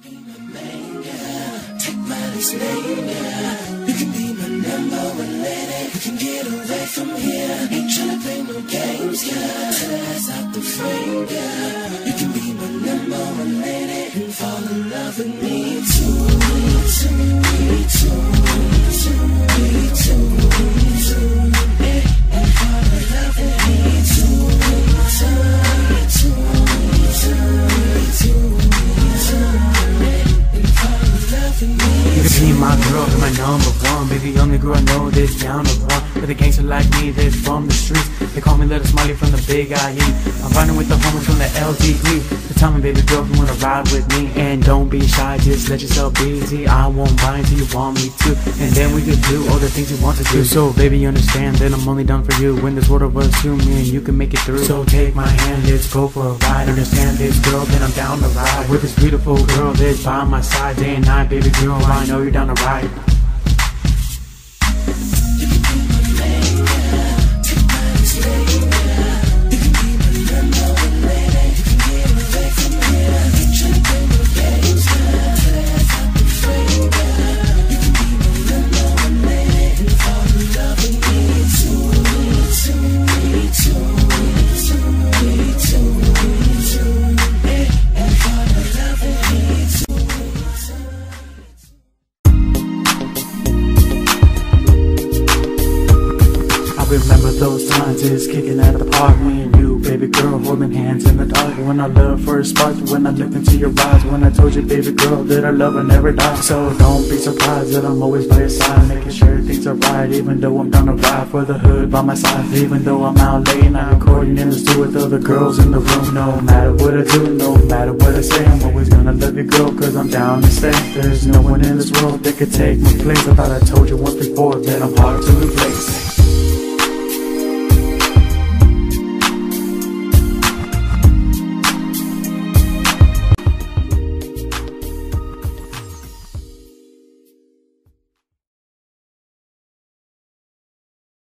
can be my main girl, take my next name, girl. You can be my number one lady. We can get away from here. Ain't tryna play no games, girl. Tell her that's out the frame, girl. You can be my number one lady and fall in love with me too, me too, me too, me too, me too, me too, yeah. And fall in love with me too, me too, me too, me too, me too, me too, yeah. And fall in love with me. You can be my girl, you're my number one. Baby, only girl I know that's down to run. With a gangster like me that's from the streets. They call me Little Smiley from the Big IE. I'm riding with the homies from the LTE. So tell me, baby girl, if you wanna ride with me. And don't be shy, just let yourself be easy. I won't buy until you want me to. And then we could do all the things you want to do. So baby, understand that I'm only down for you. When this world of us two, me and you can make it through. So take my hand, let's go for a ride. Understand this girl, then I'm down to ride. With this beautiful girl that's by my side day and night. Baby girl, I know you're down to ride. I remember those times, it's kicking at the park. Me and you, baby girl, holding hands in the dark. When our love first sparked, when I looked into your eyes. When I told you, baby girl, that our love will never die. So don't be surprised that I'm always by your side, making sure things are right. Even though I'm down to ride for the hood by my side. Even though I'm out late and I'm recording in the studio with other girls in the room. No matter what I do, no matter what I say, I'm always gonna love you, girl, cause I'm down to stay. There's no one in this world that could take my place. I thought I told you once before that I'm hard to replace.